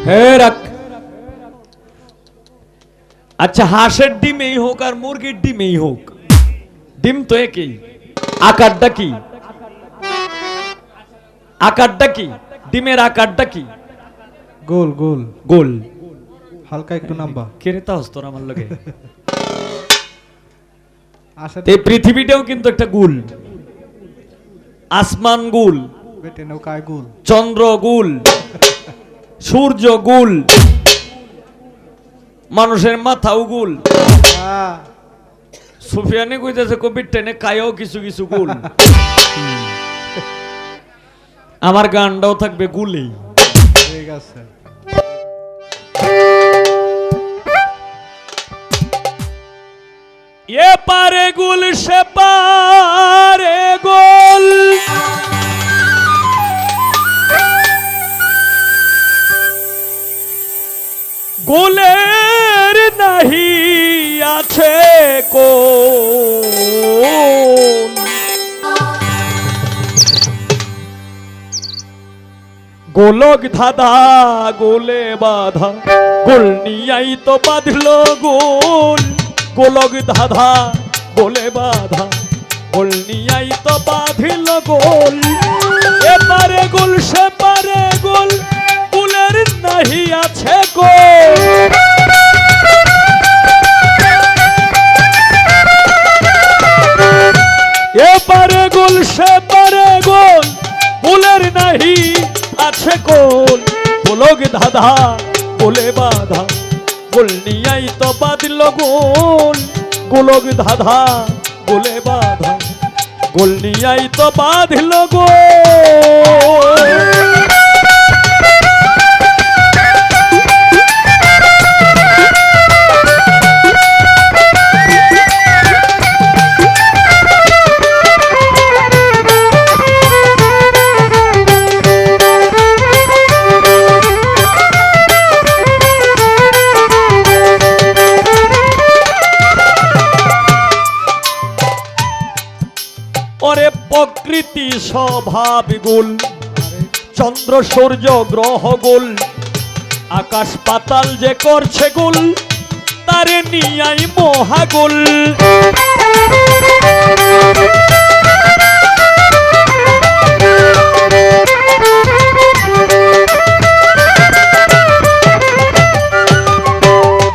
রাখ। আচ্ছা, হাঁসের ডিমেই হোক আর মুরগির ডিমেই হোক, ডিম তো একই, আকারটা কি? আকারটা কি? ডিমের আকারটা কি? গোল গোল গোল, হালকা একটু নাম্বা। কেরে তাও তোর আমার লগে। এই পৃথিবীটাও কিন্তু একটা গোল, আসমান গোল, বেটে নৌকায় গোল, চন্দ্র গোল, সূর্য গোল, মানুষের মাথাও গোল। সুফিয়ানে কইতেছে কবির টেনে কায়ও কিছু কিছু গোল। আমার গানটাও থাকবে গুলেই। ঠিক আছে। এ পারে গুল সে পারে গোল, গোলের নাহি আছে কোন, গোলক ধাঁধা গোলে বাধা, গোল নিয়াই তো বাঁধল গোল, গোলক ধাঁধা গোলে বাধা, গোল নিয়াই তো বাঁধিল গোল। এপারে গোল সে পারে গোল, গোলের নাহি আছে গোল। এপারে গোল সে পারে গোল, গোলের নাহি আছে গোল, গোলক ধাঁধা গোলে বাধা, গোল নিয়াই তো বাঁধল গোল, গোলক ধাঁধা গোলে বাধা, গোল নিয়াই তো বাঁধল গোল। ওরে প্রকৃতি স্বভাব গোল, চন্দ্র সূর্য গ্রহ গোল, আকাশ পাতাল যে করছে গোল, তারে নিয়াই মহাগোল।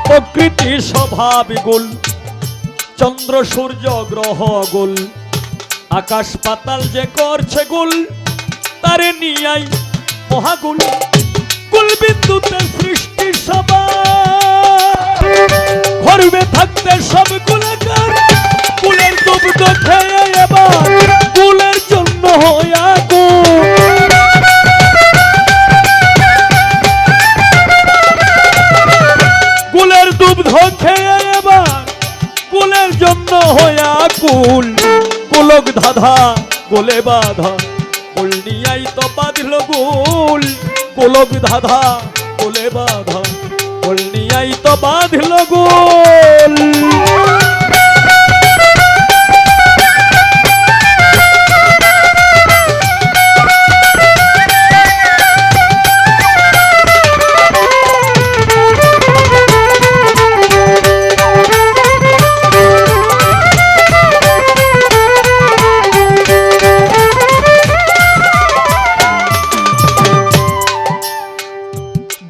প্রকৃতি স্বভাব গোল, চন্দ্র সূর্য গ্রহ গোল, আকাশ পাতাল যে করছে গোল, তারে নিয়াই মহাগুল। কুল বিদ্যুতে সৃষ্টি সবার, ঘরবে থাকতে সব গুলাকার, কুলের দুগ্ধ খেয়ে এবার কুলের জন্য হইয়া গোল। কুলের দুগ্ধ খেয়ে এবার কুলের জন্য হইয়া কুল, গোলক ধাঁধা গোলে বাধা, গোল নিয়াই তো বাঁধল গোল, গোলক ধাঁধা গোলে বাধা, গোল নিয়াই তো বাঁধল গোল।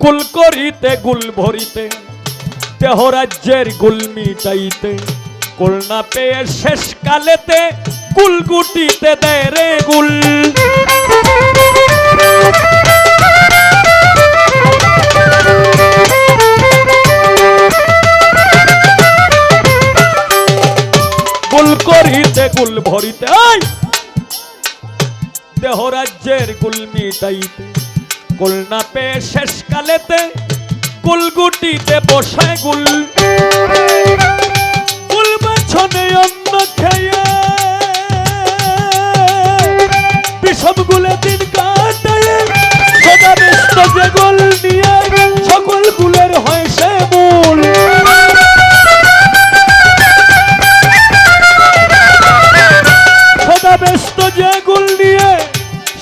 গুল করিতে গুল ভরিতে, দেহ রাজ্যের গুল মিটাইতে, গুল না পেয়ে শেষ কালেতে গুল গুটিতে দেয় রে গুল। গুল করিতে গুল ভরিতে, দেহ রাজ্যের গুল মিটাইতে, গুল না পেয়ে শেষ কালেতে গুল গুটিতে বসায় গুল। গুল বাছনে অন্ন খেয়ে বিষম গুলে দিন কাটায়, সদা ব্যস্ত যে গোল নিয়ে সকল গুলের হয় সে মূল। সদা ব্যস্ত যে গুল নিয়ে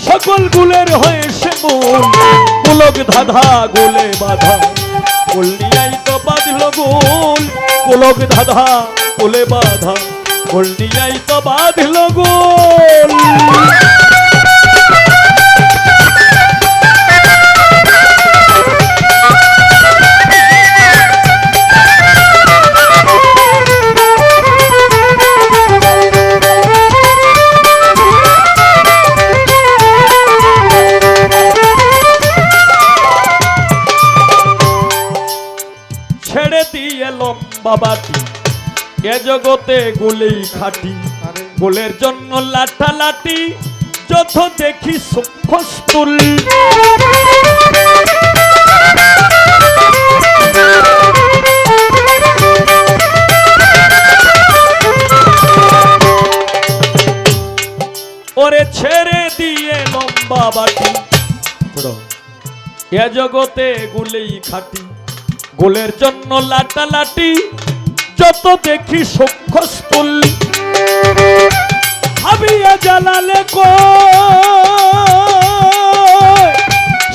সকল গুলের হয় সে মূল। পুলক ধাঁধা গোলে বাধা গোল নিয়াই তো বাঁধল গোল পুলক ধাঁধা গোলে বাধা গোল নিয়াই তো বাঁধল গোল। ছেড়ে দিয়ে লম্বা বাটি এ জগতে গোলেই খাটি গোলের জন্য লাঠালাঠি যত দেখি সুখস্তুল। ওরে ছেড়ে দিয়ে লম্বা বাটি এ জগতে গোলেই খাটি গোলের জন্য লাটালাটি যত দেখি সক্ষস্থল। ভাবিয়া জ্বালালে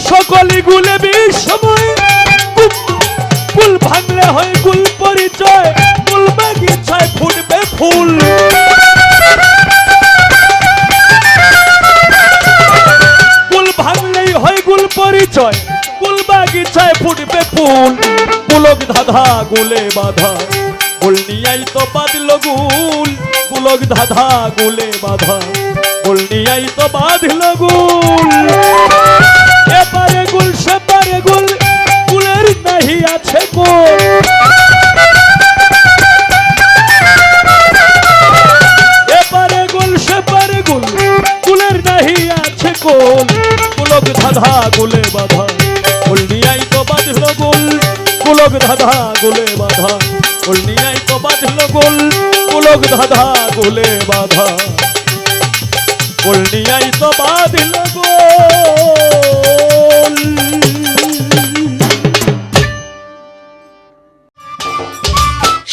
সকলি গুলে বিষময় কুল ভাঙলে হয় গুল পরিচয় কুল বাগিচায় ফুটবে ফুল। কুল ভাঙলেই হয় গুল পরিচয় কুল বাগিচায় ফুটবে ফুল। পুলক ধাঁধা গোলে বাধা গোল নিয়াই তো বাঁধল গোল পুলক ধাঁধা গোলে বাধা গোল নিয়াই তো বাঁধল গোল। এপারে গোল সেপারে গোল কুলের নাহি আছে গোল। এপারে গোল সেপারে গোল কুলের নাহি আছে গোল। পুলক ধাঁধা গোলে বাধা গোল নিয়াই তো বাঁধল গোল পুলক ধাঁধা গোলে বাধা গোল নিয়াই তো বাঁধল গোল পুলক ধাঁধা গোলে বাধা গোল নিয়াই তো বাঁধল গোল।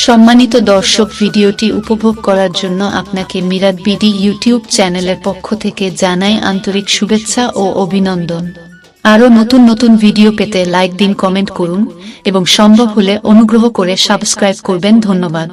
সম্মানিত দর্শক, ভিডিওটি উপভোগ করার জন্য আপনাকে মিরাট বিডি ইউটিউব চ্যানেলের পক্ষ থেকে জানাই আন্তরিক শুভেচ্ছা ও অভিনন্দন। আরও নতুন নতুন ভিডিও পেতে লাইক দিন, কমেন্ট করুন এবং সম্ভব হলে অনুগ্রহ করে সাবস্ক্রাইব করবেন। ধন্যবাদ।